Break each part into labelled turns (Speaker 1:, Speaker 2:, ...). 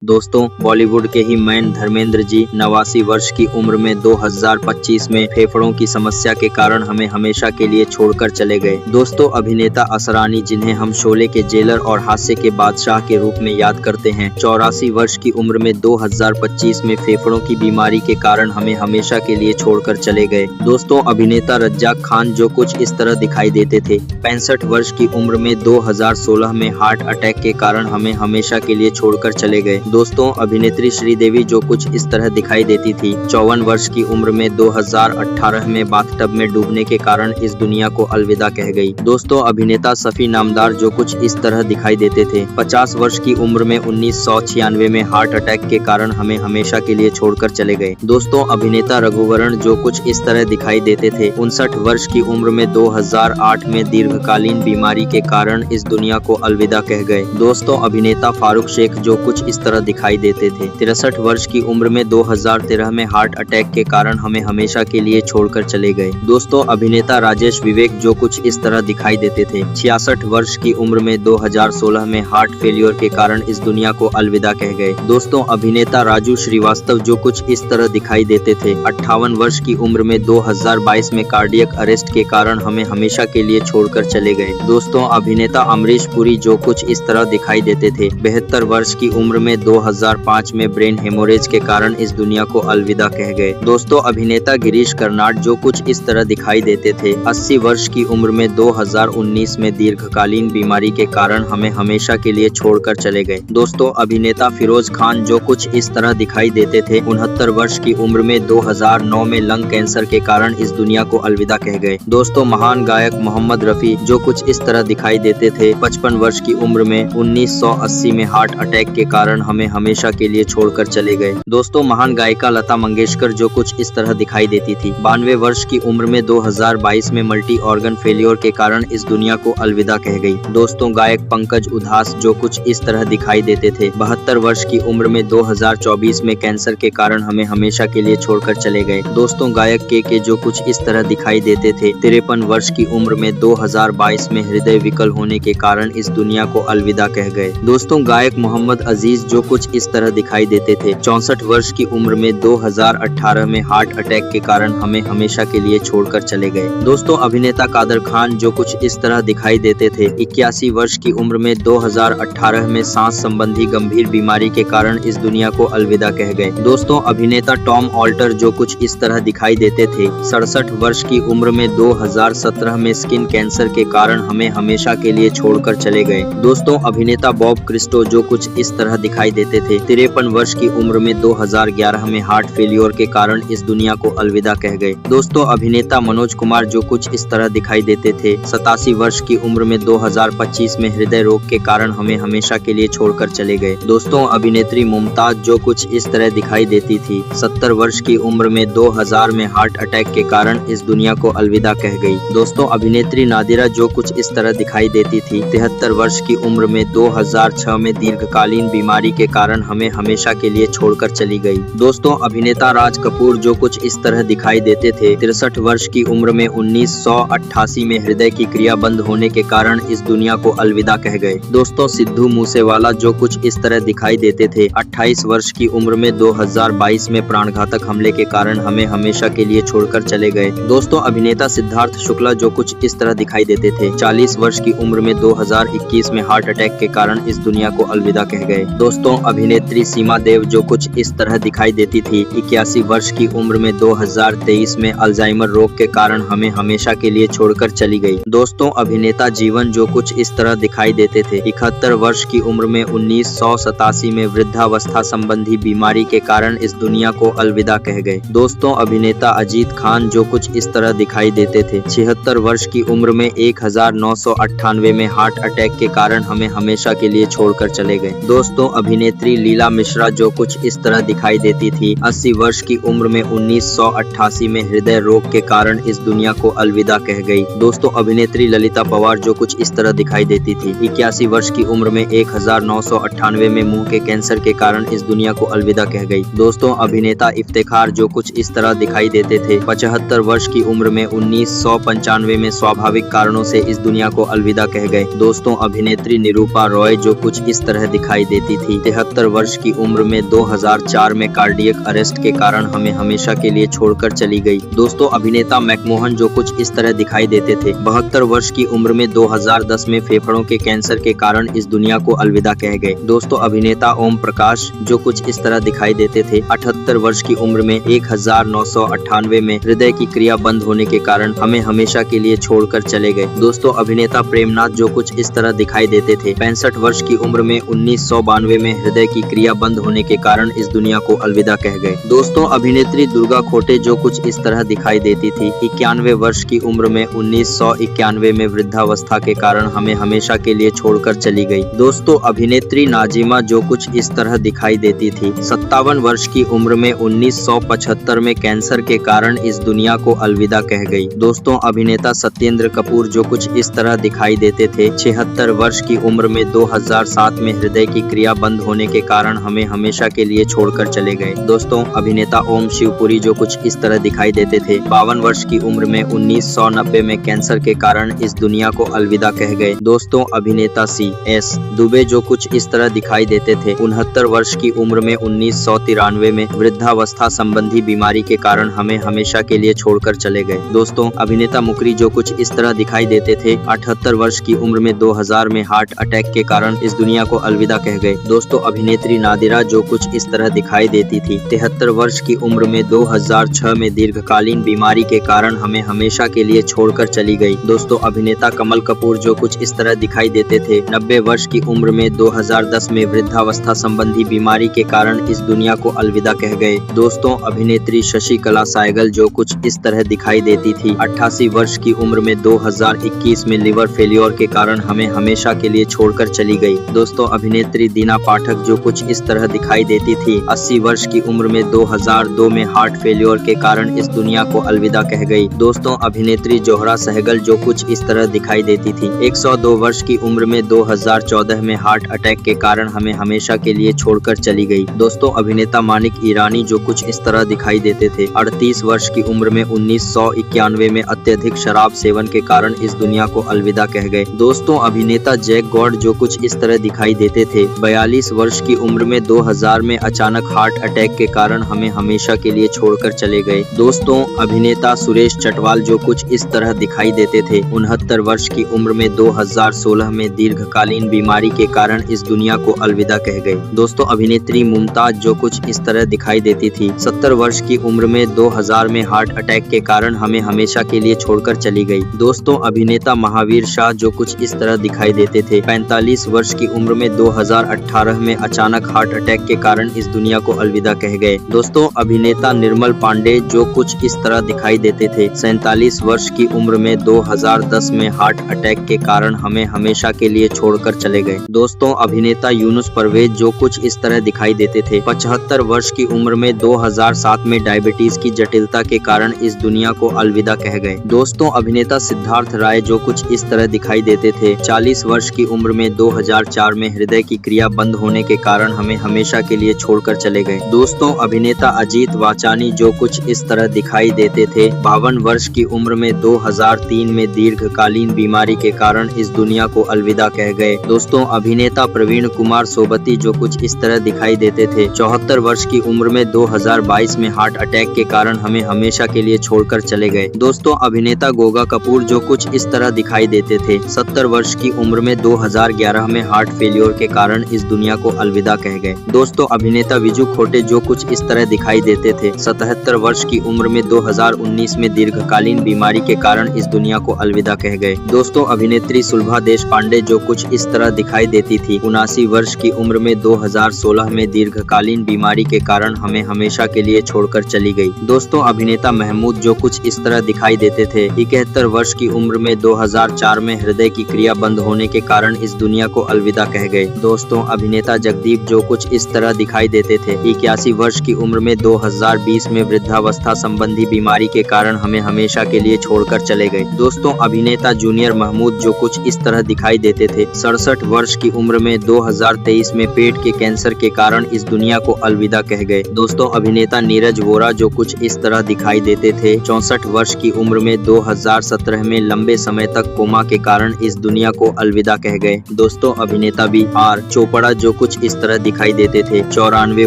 Speaker 1: दोस्तों, बॉलीवुड के ही मैन धर्मेंद्र जी 89 वर्ष की उम्र में 2025 में फेफड़ों की समस्या के कारण हमें हमेशा के लिए छोड़कर चले गए। दोस्तों, अभिनेता असरानी, जिन्हें हम शोले के जेलर और हास्य के बादशाह के रूप में याद करते हैं, 84 वर्ष की उम्र में 2025 में फेफड़ों की बीमारी के कारण हमें हमेशा के लिए छोड़कर चले गए। दोस्तों, अभिनेता रज्जाक खान जो कुछ इस तरह दिखाई देते थे, 65 वर्ष की उम्र में 2016 में हार्ट अटैक के कारण हमें हमेशा के लिए छोड़कर चले गए। दोस्तों, अभिनेत्री श्रीदेवी जो कुछ इस तरह दिखाई देती थी, 54 वर्ष की उम्र में 2018 में बाथटब में डूबने के कारण इस दुनिया को अलविदा कह गई। दोस्तों, अभिनेता सफी नामदार जो कुछ इस तरह दिखाई देते थे, 50 वर्ष की उम्र में 1996 में हार्ट अटैक के कारण हमें हमेशा के लिए छोड़कर चले गए। दोस्तों, अभिनेता रघुवरण जो कुछ इस तरह दिखाई देते थे, 59 वर्ष की उम्र में 2008 में दीर्घकालीन बीमारी के कारण इस दुनिया को अलविदा कह गए। दोस्तों, अभिनेता फारूक शेख जो कुछ इस तरह दिखाई देते थे, 63 वर्ष की उम्र में 2013 में हार्ट अटैक के कारण हमें हमेशा के लिए छोड़कर चले गए। दोस्तों, अभिनेता राजेश विवेक जो कुछ इस तरह दिखाई देते थे, 66 वर्ष की उम्र में 2016 में हार्ट फेलियर के कारण इस दुनिया को अलविदा कह गए। दोस्तों, अभिनेता राजू श्रीवास्तव जो कुछ इस तरह दिखाई देते थे, 58 वर्ष की उम्र में 2022 में कार्डियक अरेस्ट के कारण हमें हमेशा के लिए छोड़कर चले गए। दोस्तों, अभिनेता अमरीश पुरी जो कुछ इस तरह दिखाई देते थे, 72 वर्ष की उम्र में 2005 में ब्रेन हेमोरेज के कारण इस दुनिया को अलविदा कह गए। दोस्तों, अभिनेता गिरीश कर्नाड जो कुछ इस तरह दिखाई देते थे, 80 वर्ष की उम्र में 2019 में दीर्घकालीन बीमारी के कारण हमें हमेशा के लिए छोड़कर चले गए। दोस्तों, अभिनेता फिरोज खान जो कुछ इस तरह दिखाई देते थे, 69 वर्ष की उम्र में 2009 में लंग कैंसर के कारण इस दुनिया को अलविदा कह गए। दोस्तों, महान गायक मोहम्मद रफी जो कुछ इस तरह दिखाई देते थे, 55 वर्ष की उम्र में 1980 में हार्ट अटैक के कारण हमें हमेशा के लिए छोड़कर चले गए। दोस्तों, महान गायिका लता मंगेशकर जो कुछ इस तरह दिखाई देती थी, 92 वर्ष की उम्र में 2022 में मल्टी ऑर्गन फेलियर के कारण इस दुनिया को अलविदा कह गई। दोस्तों, गायक पंकज उधास जो कुछ इस तरह दिखाई देते थे, 72 वर्ष की उम्र में 2024 में कैंसर के कारण हमें हमेशा के लिए छोड़कर चले गए। दोस्तों, गायक के जो कुछ इस तरह दिखाई देते थे, 53 वर्ष की उम्र में 2022 में हृदय विकल होने के कारण इस दुनिया को अलविदा कह गए। दोस्तों, गायक मोहम्मद अजीज जो कुछ इस तरह दिखाई देते थे, 64 वर्ष की उम्र में 2018 में हार्ट अटैक के कारण हमें हमेशा के लिए छोड़कर चले गए। दोस्तों, अभिनेता कादर खान जो कुछ इस तरह दिखाई देते थे, 81 वर्ष की उम्र में 2018 में सांस संबंधी गंभीर बीमारी के कारण इस दुनिया को अलविदा कह गए। दोस्तों, अभिनेता टॉम ऑल्टर जो कुछ इस तरह दिखाई देते थे, 67 वर्ष की उम्र में 2017 में स्किन कैंसर के कारण हमें हमेशा के लिए छोड़कर चले गए। दोस्तों, अभिनेता बॉब क्रिस्टो जो कुछ इस तरह दिखाई देते थे, 53 वर्ष की उम्र में 2011 में हार्ट फेलियर के कारण इस दुनिया को अलविदा कह गए। दोस्तों, अभिनेता मनोज कुमार जो कुछ इस तरह दिखाई देते थे, 87 वर्ष की उम्र में 2025 में हृदय रोग के कारण हमें हमेशा के लिए छोड़कर चले गए। दोस्तों, अभिनेत्री मुमताज जो कुछ इस तरह दिखाई देती थी, 70 वर्ष की उम्र में 2000 में हार्ट अटैक के कारण इस दुनिया को अलविदा कह गई। दोस्तों, अभिनेत्री नादिरा जो कुछ इस तरह दिखाई देती थी, 73 वर्ष की उम्र में 2006 में दीर्घकालीन बीमारी के कारण हमें हमेशा के लिए छोड़कर चली गई। दोस्तों, अभिनेता राज कपूर जो कुछ इस तरह दिखाई देते थे, 63 वर्ष की उम्र में 1988 में हृदय की क्रिया बंद होने के कारण इस दुनिया को अलविदा कह गए। दोस्तों, सिद्धू मूसेवाला जो कुछ इस तरह दिखाई देते थे, 28 वर्ष की उम्र में 2022 में प्राणघातक हमले के कारण हमें हमेशा के लिए छोड़कर चले गए। दोस्तों, अभिनेता सिद्धार्थ शुक्ला जो कुछ इस तरह दिखाई देते थे, 40 वर्ष की उम्र में 2021 में हार्ट अटैक के कारण इस दुनिया को अलविदा कह गए। दोस्तों, अभिनेत्री सीमा देव जो कुछ इस तरह दिखाई देती थी, 81 वर्ष की उम्र में 2023 में अल्जाइमर रोग के कारण हमें हमेशा के लिए छोड़कर चली गई। दोस्तों, अभिनेता जीवन जो कुछ इस तरह दिखाई देते थे, 71 वर्ष की उम्र में 1987 में वृद्धावस्था संबंधी बीमारी के कारण इस दुनिया को अलविदा कह गए। दोस्तों, अभिनेता अजीत खान जो कुछ इस तरह दिखाई देते थे, 76 वर्ष की उम्र में 1998 में हार्ट अटैक के कारण हमें हमेशा के लिए छोड़कर चले गए। दोस्तों, अभिनेत्री लीला मिश्रा जो कुछ इस तरह दिखाई देती थी, 80 वर्ष की उम्र में 1988 में हृदय रोग के कारण इस दुनिया को अलविदा कह गई। दोस्तों, अभिनेत्री ललिता पवार जो कुछ इस तरह दिखाई देती थी, 81 वर्ष की उम्र में 1998 में मुंह के कैंसर के कारण इस दुनिया को अलविदा कह गई। दोस्तों, अभिनेता इफ्तिखार जो कुछ इस तरह दिखाई देते थे, 75 वर्ष की उम्र में 1995 में स्वाभाविक कारणों से इस दुनिया को अलविदा कह गए। दोस्तों, अभिनेत्री निरूपा रॉय जो कुछ इस तरह दिखाई देती थी, 73 वर्ष की उम्र में 2004 में कार्डियक अरेस्ट के कारण हमें हमेशा के लिए छोड़कर चली गई। दोस्तों अभिनेता मैकमोहन जो कुछ इस तरह दिखाई देते थे। 72 वर्ष की उम्र में 2010 में फेफड़ों के कैंसर के कारण इस दुनिया को अलविदा कह गए। दोस्तों अभिनेता ओम प्रकाश जो कुछ इस तरह दिखाई देते थे। 78 वर्ष की उम्र में 1998 में हृदय की क्रिया बंद होने के कारण हमें हमेशा के लिए छोड़कर चले गए। दोस्तों अभिनेता प्रेमनाथ जो कुछ इस तरह दिखाई देते थे। 65 वर्ष की उम्र में 1992 में हृदय की क्रिया बंद होने के कारण इस दुनिया को अलविदा कह गए। दोस्तों अभिनेत्री दुर्गा खोटे जो कुछ इस तरह दिखाई देती थी। 91 वर्ष की उम्र में 1991 में वृद्धावस्था के कारण हमें हमेशा के लिए छोड़कर चली गई। दोस्तों अभिनेत्री नाजिमा जो कुछ इस तरह दिखाई देती थी। 57 वर्ष की उम्र में 1975 में कैंसर के कारण इस दुनिया को अलविदा कह गई। दोस्तों अभिनेता सत्येंद्र कपूर जो कुछ इस तरह दिखाई देते थे। 76 वर्ष की उम्र में 2007 में हृदय की क्रिया बंद होने के कारण हमें हमेशा के लिए छोड़कर चले गए। दोस्तों अभिनेता ओम शिवपुरी जो कुछ इस तरह दिखाई देते थे। 52 वर्ष की उम्र में 1990 में कैंसर के कारण इस दुनिया को अलविदा कह गए। दोस्तों अभिनेता C.S. दुबे जो कुछ इस तरह दिखाई देते थे। 69 वर्ष की उम्र में 1993 में वृद्धावस्था संबंधी बीमारी के कारण हमें हमेशा के लिए छोड़कर चले गए। दोस्तों अभिनेता मुकरी जो कुछ इस तरह दिखाई देते थे। 78 वर्ष की उम्र में 2000 में हार्ट अटैक के कारण इस दुनिया को अलविदा कह गए। दोस्तों अभिनेत्री नादिरा जो कुछ इस तरह दिखाई देती थी। 73 वर्ष की उम्र में 2006 में दीर्घकालीन बीमारी के कारण हमें हमेशा के लिए छोड़कर चली गई। दोस्तों अभिनेता कमल कपूर जो कुछ इस तरह दिखाई देते थे। 90 वर्ष की उम्र में 2010 में वृद्धावस्था संबंधी बीमारी के कारण इस दुनिया को अलविदा कह गए। दोस्तों अभिनेत्री शशिकला सहगल जो कुछ इस तरह दिखाई देती थी। 88 वर्ष की उम्र में 2021 में लिवर फेल्योर के कारण हमें हमेशा के लिए छोड़कर चली गई। दोस्तों अभिनेत्री दीना पाठक जो कुछ इस तरह दिखाई देती थी। 80 वर्ष की उम्र में 2002 में हार्ट फेल्योर के कारण इस दुनिया को अलविदा कह गई। दोस्तों अभिनेत्री जोहरा सहगल जो कुछ इस तरह दिखाई देती थी। 102 वर्ष की उम्र में 2014 में हार्ट अटैक के कारण हमें हमेशा के लिए छोड़कर चली गई। दोस्तों अभिनेता मानिक ईरानी जो कुछ इस तरह दिखाई देते थे। 38 वर्ष की उम्र में 1991 में अत्यधिक शराब सेवन के कारण इस दुनिया को अलविदा कह गए। दोस्तों अभिनेता जैक गॉड जो कुछ इस तरह दिखाई देते थे। 42 वर्ष की उम्र में 2000 में अचानक हार्ट अटैक के कारण हमें हमेशा के लिए छोड़कर चले गए। दोस्तों अभिनेता सुरेश चटवाल जो कुछ इस तरह दिखाई देते थे। 69 वर्ष की उम्र में 2016 में दीर्घकालीन बीमारी के कारण इस दुनिया को अलविदा कह गए। दोस्तों अभिनेत्री मुमताज जो कुछ इस तरह दिखाई देती थी। 70 वर्ष की उम्र में 2000 में हार्ट अटैक के कारण हमें हमेशा के लिए छोड़कर चली गई। दोस्तों अभिनेता महावीर शाह जो कुछ इस तरह दिखाई देते थे। 45 वर्ष की उम्र में 2018 में अचानक हार्ट अटैक के कारण इस दुनिया को अलविदा कह गए। दोस्तों अभिनेता निर्मल पांडे जो कुछ इस तरह दिखाई देते थे। 47 वर्ष की उम्र में 2010 में हार्ट अटैक के कारण हमें हमेशा के लिए छोड़कर चले गए। दोस्तों अभिनेता यूनुस परवेज जो कुछ इस तरह दिखाई देते थे। 75 वर्ष की उम्र में 2007 में डायबिटीज की जटिलता के कारण इस दुनिया को अलविदा कह गए। दोस्तों अभिनेता सिद्धार्थ राय जो कुछ इस तरह दिखाई देते थे। 40 वर्ष की उम्र में 2004 में हृदय की क्रिया बंद होने के कारण हमें हमेशा के लिए छोड़कर चले गए। दोस्तों अभिनेता अजीत वाचानी जो कुछ इस तरह दिखाई देते थे। 52 वर्ष की उम्र में 2003 में दीर्घकालीन बीमारी के कारण इस दुनिया को अलविदा कह गए। दोस्तों अभिनेता प्रवीण कुमार सोबती जो कुछ इस तरह दिखाई देते थे। 74 वर्ष की उम्र में 2022 में हार्ट अटैक के कारण हमें हमेशा के लिए छोड़कर चले गए। दोस्तों अभिनेता गोगा कपूर जो कुछ इस तरह दिखाई देते थे। 70 वर्ष की उम्र में 2011 में हार्ट फेल्योर के कारण इस दुनिया को अलविदा कह गए। दोस्तों अभिनेता विजू खोटे जो कुछ इस तरह दिखाई देते थे। 77 वर्ष की उम्र में 2019 में दीर्घकालीन बीमारी के कारण इस दुनिया को अलविदा कह गए। दोस्तों अभिनेत्री सुलभा देशपांडे जो कुछ इस तरह दिखाई देती थी। 79 वर्ष की उम्र में 2016 में दीर्घकालीन बीमारी के कारण हमें हमेशा के लिए छोड़कर चली गई। दोस्तों अभिनेता महमूद जो कुछ इस तरह दिखाई देते थे। 71 वर्ष की उम्र में 2004 में हृदय की क्रिया बंद होने के कारण इस दुनिया को अलविदा कह गए। दोस्तों अभिनेता जगदीप जो कुछ इस तरह दिखाई देते थे। 81 वर्ष की उम्र में 2020 में वृद्धावस्था संबंधी बीमारी के कारण हमें हमेशा के लिए छोड़कर चले गए। दोस्तों अभिनेता जूनियर महमूद जो कुछ इस तरह दिखाई देते थे। 67 वर्ष की उम्र में 2023 में पेट के कैंसर के कारण इस दुनिया को अलविदा कह गए। दोस्तों अभिनेता नीरज वोरा जो कुछ इस तरह दिखाई देते थे। 64 वर्ष की उम्र में 2017 में लंबे समय तक कोमा के कारण इस दुनिया को अलविदा कह गए। दोस्तों अभिनेता बी आर चोपड़ा जो कुछ इस तरह दिखाई देते थे। 94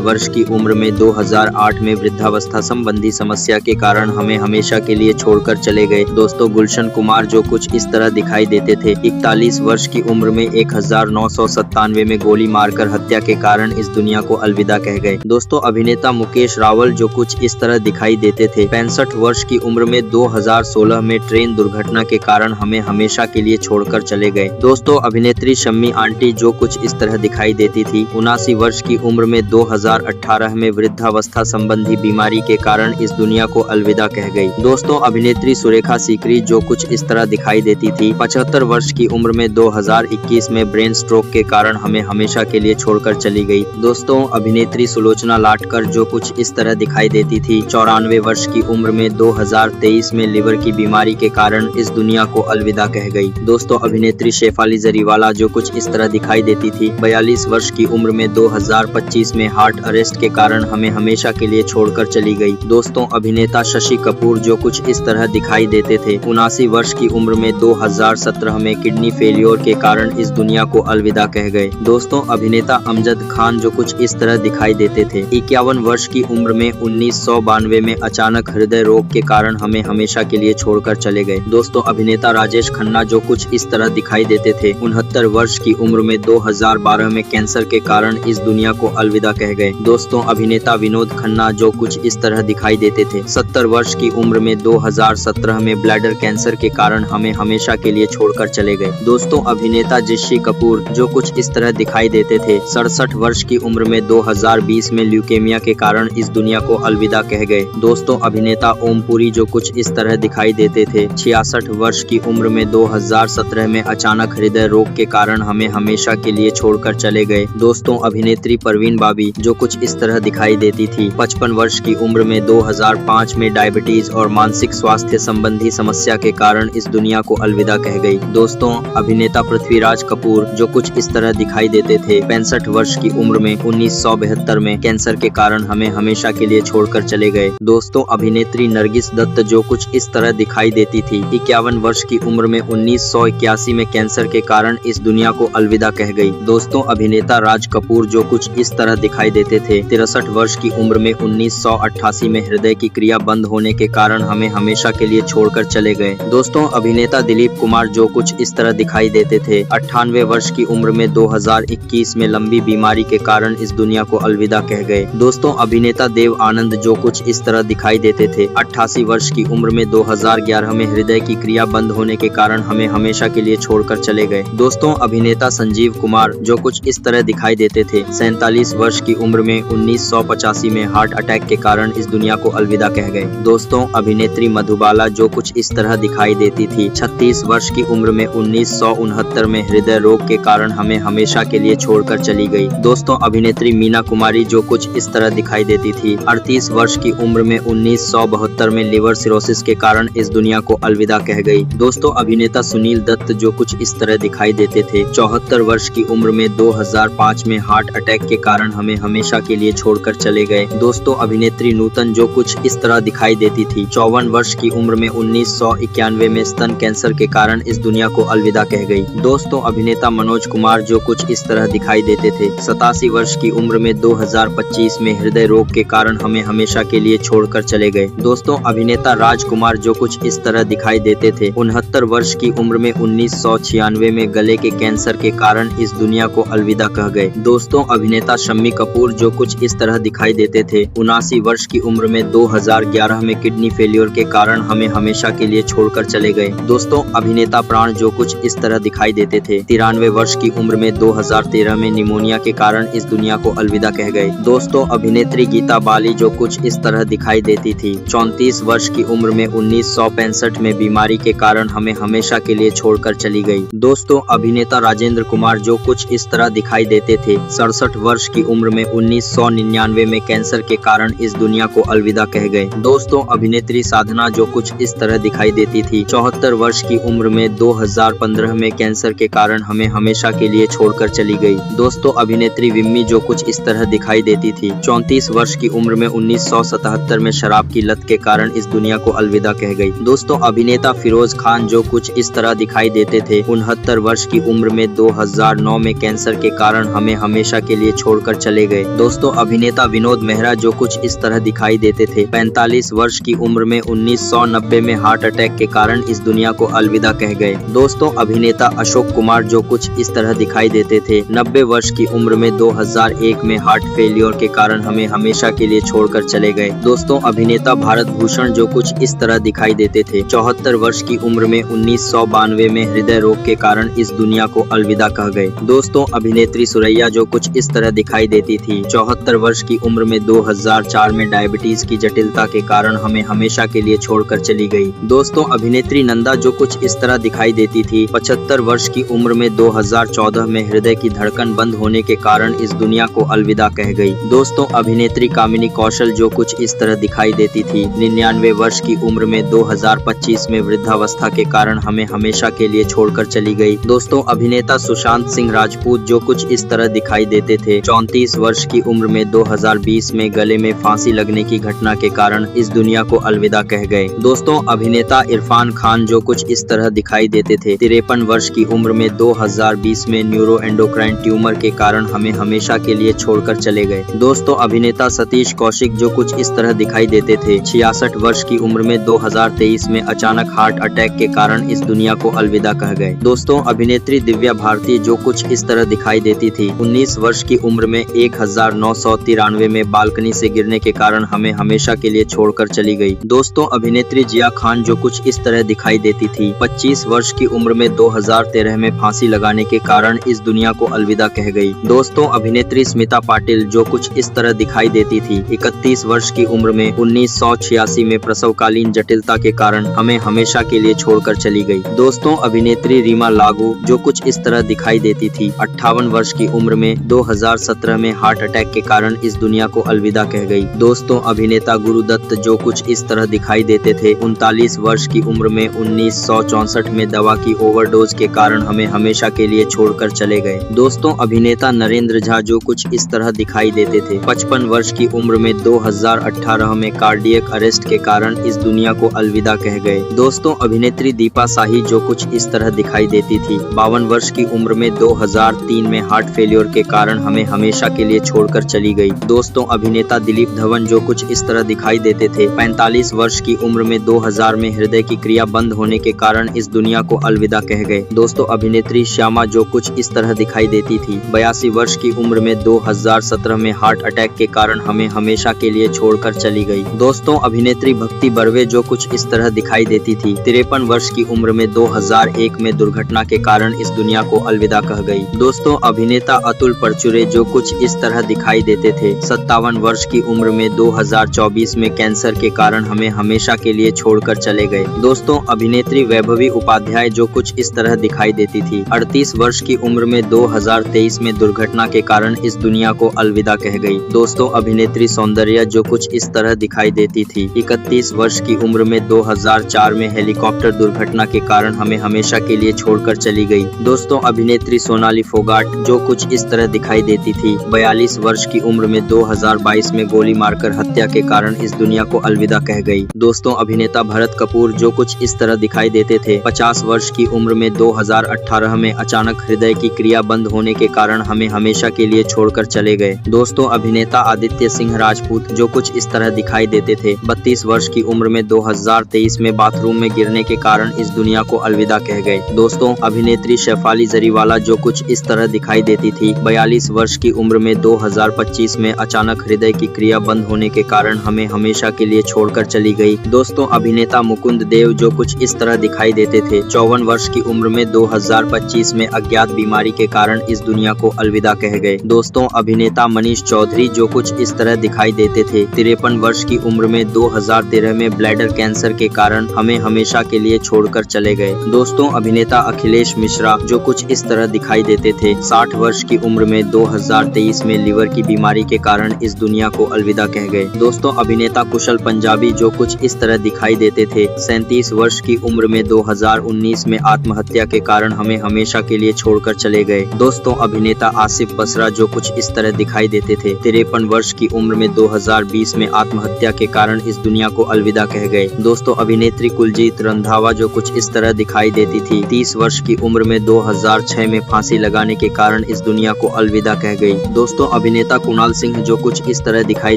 Speaker 1: वर्ष की उम्र में 2008 में वृद्धावस्था संबंधी समस्या के कारण हमें हमेशा के लिए छोड़कर चले गए। दोस्तों गुलशन कुमार जो कुछ इस तरह दिखाई देते थे। 41 वर्ष की उम्र में 1997 में गोली मारकर हत्या के कारण इस दुनिया को अलविदा कह गए। दोस्तों अभिनेता मुकेश रावल जो कुछ इस तरह दिखाई देते थे। 65 वर्ष की उम्र में 2016 में ट्रेन दुर्घटना के कारण हमें हमेशा के लिए छोड़कर चले गए। दोस्तों अभिनेत्री शम्मी आंटी जो कुछ इस तरह दिखाई देती थी। 79 वर्ष की उम्र में 2018 में वृद्धावस्था संबंधी बीमारी के कारण इस दुनिया को अलविदा कह गई। दोस्तों अभिनेत्री सुरेखा सीकरी जो कुछ इस तरह दिखाई देती थी। 75 वर्ष की उम्र में 2021 में ब्रेन स्ट्रोक के कारण हमें हमेशा के लिए छोड़कर चली गई। दोस्तों अभिनेत्री सुलोचना लाटकर जो कुछ इस तरह दिखाई देती थी। 94 वर्ष की उम्र में 2023 में लिवर की बीमारी के कारण इस दुनिया को अलविदा कह गई। दोस्तों अभिनेत्री शेफाली जरीवाला जो कुछ इस तरह दिखाई देती थी। 42 वर्ष की उम्र में 2025 में हार्ट अरेस्ट के कारण हमें हमेशा के लिए छोड़कर चली गई। दोस्तों अभिनेता शशि कपूर जो कुछ इस तरह दिखाई देते थे। 79 वर्ष की उम्र में 2017 में किडनी फेलियर के कारण इस दुनिया को अलविदा कह गए। दोस्तों अभिनेता अमजद खान जो कुछ इस तरह दिखाई देते थे। 51 वर्ष की उम्र में 1992 में अचानक हृदय रोग के कारण हमें हमेशा के लिए छोड़कर चले गए। दोस्तों अभिनेता राजेश खन्ना जो कुछ इस तरह दिखाई देते थे। 69 वर्ष की उम्र में 2012 में कैंसर के कारण इस दुनिया को अलविदा कह गए। दोस्तों अभिनेता विनोद खन्ना जो कुछ इस तरह दिखाई देते थे। 70 वर्ष की उम्र में 2017 में ब्लैडर कैंसर के कारण हमें हमेशा के लिए छोड़कर चले गए। दोस्तों अभिनेता जिशी कपूर जो कुछ इस तरह दिखाई देते थे। 67 वर्ष की उम्र में 2020 में ल्यूकेमिया के कारण इस दुनिया को अलविदा कह गए। दोस्तों अभिनेता ओमपुरी जो कुछ इस तरह दिखाई देते थे। 66 वर्ष की उम्र में 2017 में अचानक हृदय रोग के कारण हमें हमेशा के लिए छोड़कर चले गए। दोस्तों अभिनेत्री परवीन बाबी जो कुछ इस तरह दिखाई देती थी। 55 वर्ष की उम्र में 2005 में डायबिटीज और मानसिक स्वास्थ्य संबंधी समस्या के कारण इस दुनिया को अलविदा कह गई। दोस्तों अभिनेता पृथ्वीराज कपूर जो कुछ इस तरह दिखाई देते थे। 65 वर्ष की उम्र में 1972 में कैंसर के कारण हमें हमेशा के लिए छोड़कर चले गए। दोस्तों अभिनेत्री नरगिस दत्त जो कुछ इस तरह दिखाई देती थी। 51 वर्ष की उम्र में 1981 में कैंसर के कारण इस दुनिया को अलविदा कह गई। दोस्तों अभिनेता राज कपूर जो कुछ इस तरह दिखाई देते थे। 63 वर्ष की उम्र में 1988 में हृदय की क्रिया बंद होने के कारण हमें हमेशा के लिए छोड़कर चले गए। दोस्तों अभिनेता दिलीप कुमार जो कुछ इस तरह दिखाई देते थे। 98 वर्ष की उम्र में 2021 में लंबी बीमारी के कारण इस दुनिया को अलविदा कह गए। दोस्तों अभिनेता देव आनंद जो कुछ इस तरह दिखाई देते थे। 88 वर्ष की उम्र में 2011 में हृदय की क्रिया बंद होने के कारण हमें हमेशा के लिए छोड़कर चले गए। दोस्तों अभिनेता संजीव कुमार जो कुछ इस तरह दिखाई देते थे। 47 वर्ष की उम्र में 1985 में हार्ट अटैक के कारण इस दुनिया को अलविदा कह गए। दोस्तों अभिनेत्री मधुबाला जो कुछ इस तरह दिखाई देती थी। 36 वर्ष की उम्र में 1969 में हृदय रोग के कारण हमें हमेशा के लिए छोड़कर चली गई। दोस्तों अभिनेत्री मीना कुमारी जो कुछ इस तरह दिखाई देती थी। 38 वर्ष की उम्र में 1972 में लिवर सिरोसिस के कारण इस दुनिया को अलविदा कह गई। दोस्तों अभिनेता सुनील दत्त जो कुछ इस तरह दिखाई देते थे। 74 वर्ष की उम्र में 2005 में हार्ट अटैक के कारण हमें हमेशा के लिए छोड़कर चले गए। दोस्तों अभिनेत्री नूतन जो कुछ इस तरह दिखाई देती थी। 54 वर्ष की उम्र में 1991 में स्तन कैंसर के कारण इस दुनिया को अलविदा कह गई। दोस्तों अभिनेता मनोज कुमार जो कुछ इस तरह दिखाई देते थे। 87 वर्ष की उम्र में 2025 में हृदय रोग के कारण हमें हमेशा के लिए छोड़कर चले गए। दोस्तों अभिनेता राजकुमार जो कुछ इस तरह दिखाई देते थे। 69 वर्ष की उम्र में 1996 में गले के कैंसर के कारण इस दुनिया को अलविदा कह गए। दोस्तों अभिनेता शम्मी कपूर जो कुछ इस तरह दिखाई देते थे। 79 वर्ष की उम्र में 2011 में किडनी फेलियर के कारण हमें हमेशा के लिए छोड़कर चले गए। दोस्तों अभिनेता प्राण जो कुछ इस तरह दिखाई देते थे। 93 वर्ष की उम्र में 2013 में निमोनिया के कारण इस दुनिया को अलविदा कह गए। दोस्तों अभिनेत्री गीता बाली जो कुछ इस तरह दिखाई देती थी। 34 वर्ष की उम्र में 1965 में बीमारी के कारण हमें हमेशा के लिए छोड़कर चली गई। दोस्तों अभिनेता राजेंद्र कुमार जो कुछ इस तरह दिखाई देते थे। 67 वर्ष की उम्र में 1999 में कैंसर के कारण इस दुनिया को अलविदा कह गए। दोस्तों अभिनेत्री साधना जो कुछ इस तरह दिखाई देती थी। 74 वर्ष की उम्र में 2015 में कैंसर के कारण हमें हमेशा के लिए छोड़कर चली गई। दोस्तों अभिनेत्री विम्मी जो कुछ इस तरह दिखाई देती थी। 34 वर्ष की उम्र में 1977 में शराब की लत के कारण इस दुनिया को अलविदा कह गई। दोस्तों अभिनेता फिरोज खान जो कुछ इस तरह दिखाई देते थे। 69 वर्ष की उम्र में 2009 में कैंसर के कारण कारण हमें हमेशा के लिए छोड़कर चले गए। दोस्तों अभिनेता विनोद मेहरा जो कुछ इस तरह दिखाई देते थे। 45 वर्ष की उम्र में 1990 में हार्ट अटैक के कारण इस दुनिया को अलविदा कह गए। दोस्तों अभिनेता अशोक कुमार जो कुछ इस तरह दिखाई देते थे। 90 वर्ष की उम्र में 2001 में हार्ट फेलियर के कारण हमें हमेशा के लिए छोड़कर चले गए। दोस्तों अभिनेता भारत भूषण जो कुछ इस तरह दिखाई देते थे। 74 वर्ष की उम्र में 1992 में हृदय रोग के कारण इस दुनिया को अलविदा कह गए। दोस्तों अभिनेत्री सुरैया जो कुछ इस तरह दिखाई देती थी। 74 वर्ष की उम्र में 2004 में डायबिटीज की जटिलता के कारण हमें हमेशा के लिए छोड़कर चली गई। दोस्तों अभिनेत्री नंदा जो कुछ इस तरह दिखाई देती थी। 75 वर्ष की उम्र में 2014 में हृदय की धड़कन बंद होने के कारण इस दुनिया को अलविदा कह गई। दोस्तों अभिनेत्री कामिनी कौशल जो कुछ इस तरह दिखाई देती थी। 99 वर्ष की उम्र में 2025 में वृद्धावस्था के कारण हमें हमेशा के लिए छोड़कर चली गई। दोस्तों अभिनेता सुशांत सिंह राजपूत जो कुछ इस तरह दिखाई देते थे। 34 वर्ष की उम्र में 2020 में गले में फांसी लगने की घटना के कारण इस दुनिया को अलविदा कह गए। दोस्तों अभिनेता इरफान खान जो कुछ इस तरह दिखाई देते थे। 53 वर्ष की उम्र में 2020 में न्यूरो एंडोक्राइन ट्यूमर के कारण हमें हमेशा के लिए छोड़कर चले गए। दोस्तों अभिनेता सतीश कौशिक जो कुछ इस तरह दिखाई देते थे। 66 वर्ष की उम्र में 2023 में अचानक हार्ट अटैक के कारण इस दुनिया को अलविदा कह गए। दोस्तों अभिनेत्री दिव्या भारती जो कुछ इस तरह दिखाई देती थी। 19 वर्ष की उम्र में 1993 में बालकनी से गिरने के कारण हमें हमेशा के लिए छोड़कर चली गई। दोस्तों अभिनेत्री जिया खान जो कुछ इस तरह दिखाई देती थी। 25 वर्ष की उम्र में 2013 में फांसी लगाने के कारण इस दुनिया को अलविदा कह गई। दोस्तों अभिनेत्री स्मिता पाटिल जो कुछ इस तरह दिखाई देती थी। 31 वर्ष की उम्र में 1986 में प्रसवकालीन जटिलता के कारण हमें हमेशा के लिए छोड़कर चली गई। दोस्तों अभिनेत्री रीमा लागू जो कुछ इस तरह दिखाई देती थी। 58 वर्ष की उम्र में 2017 में हार्ट अटैक के कारण इस दुनिया को अलविदा कह गई। दोस्तों अभिनेता गुरुदत्त जो कुछ इस तरह दिखाई देते थे। 39 वर्ष की उम्र में 1964 में दवा की ओवरडोज के कारण हमें हमेशा के लिए छोड़कर चले गए। दोस्तों अभिनेता नरेंद्र झा जो कुछ इस तरह दिखाई देते थे। 55 वर्ष की उम्र में 2018 में कार्डियक अरेस्ट के कारण इस दुनिया को अलविदा कह गए। दोस्तों अभिनेत्री दीपा शाही जो कुछ इस तरह दिखाई देती थी। 52 वर्ष की उम्र में 2003 में हार्ट फेलियर के कारण हमें हमेशा के लिए छोड़कर चली गई। दोस्तों अभिनेता दिलीप धवन जो कुछ इस तरह दिखाई देते थे। 45 वर्ष की उम्र में 2000 में हृदय की क्रिया बंद होने के कारण इस दुनिया को अलविदा कह गए। दोस्तों अभिनेत्री श्यामा जो कुछ इस तरह दिखाई देती थी। 82 वर्ष की उम्र में 2017 में हार्ट अटैक के कारण हमें हमेशा के लिए छोड़कर चली गई। दोस्तों अभिनेत्री भक्ति बर्वे जो कुछ इस तरह दिखाई देती थी। 53 वर्ष की उम्र में 2001 में दुर्घटना के कारण इस दुनिया को अलविदा कह गई। दोस्तों अभिनेता अतुल परचुरे जो कुछ इस तरह दिखाई देते थे। 57 वर्ष की उम्र में 2024 में कैंसर के कारण हमें हमेशा के लिए छोड़कर चले गए। दोस्तों अभिनेत्री वैभवी उपाध्याय जो कुछ इस तरह दिखाई देती थी। 38 वर्ष की उम्र में 2023 में दुर्घटना के कारण इस दुनिया को अलविदा कह गई। दोस्तों अभिनेत्री सौंदर्या जो कुछ इस तरह दिखाई देती थी। 31 वर्ष की उम्र में 2004 में हेलीकॉप्टर दुर्घटना के कारण हमें हमेशा के लिए छोड़कर चली गई। दोस्तों अभिनेत्री सोनाली फोगाट जो कुछ इस तरह दिखाई देती थी। 42 वर्ष की उम्र में 2022 में गोली मारकर हत्या के कारण इस दुनिया को अलविदा कह गई। दोस्तों अभिनेता भरत कपूर जो कुछ इस तरह दिखाई देते थे। 50 वर्ष की उम्र में 2018 में अचानक हृदय की क्रिया बंद होने के कारण हमें हमेशा के लिए छोड़कर चले गए। दोस्तों अभिनेता आदित्य सिंह राजपूत जो कुछ इस तरह दिखाई देते थे। 32 वर्ष की उम्र में 2023 में बाथरूम में गिरने के कारण इस दुनिया को अलविदा कह गए। दोस्तों अभिनेत्री शेफाली जरीवाला जो कुछ इस तरह दिखाई देती थी। 42 वर्ष की उम्र में 2025 में अचानक हृदय की क्रिया बंद होने के कारण हमें हमेशा के लिए छोड़कर चली गई। दोस्तों अभिनेता मुकुंद देव जो कुछ इस तरह दिखाई देते थे। 54 वर्ष की उम्र में 2025 में अज्ञात बीमारी के कारण इस दुनिया को अलविदा कह गए। दोस्तों अभिनेता मनीष चौधरी जो कुछ इस तरह दिखाई देते थे। 53 वर्ष की उम्र में 2013 में ब्लैडर कैंसर के कारण हमें हमेशा के लिए छोड़कर चले गए। दोस्तों अभिनेता अखिलेश मिश्रा जो कुछ इस तरह दिखाई देते थे। 60 वर्ष की उम्र में 2023 में लिवर की बीमारी के कारण इस दुनिया को अलविदा कह गए। दोस्तों अभिनेता कुशल पंजाबी जो कुछ इस तरह दिखाई देते थे। 37 वर्ष की उम्र में 2019 में आत्महत्या के कारण हमें हमेशा के लिए छोड़कर चले गए। दोस्तों अभिनेता आसिफ बसरा जो कुछ इस तरह दिखाई देते थे। 53 वर्ष की उम्र में 2020 में आत्महत्या के कारण इस दुनिया को अलविदा कह गए। दोस्तों अभिनेत्री कुलजीत रंधावा जो कुछ इस तरह दिखाई देती थी। 30 वर्ष की उम्र में 2006 में फांसी लगाने के कारण इस दुनिया को अलविदा कह गई। दोस्तों, अभिनेता कुणाल सिंह जो कुछ इस तरह दिखाई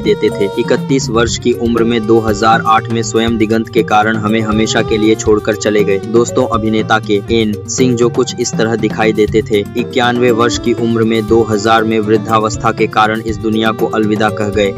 Speaker 1: देते थे, 31 वर्ष की उम्र में 2008 में स्वयं दिगंत के कारण हमें हमेशा के लिए छोड़कर चले गए। दोस्तों, अभिनेता के एन सिंह जो कुछ इस तरह दिखाई देते थे, 91 वर्ष की उम्र में 2000 में वृद्धावस्था के कारण इस दुनिया को अलविदा कह गए।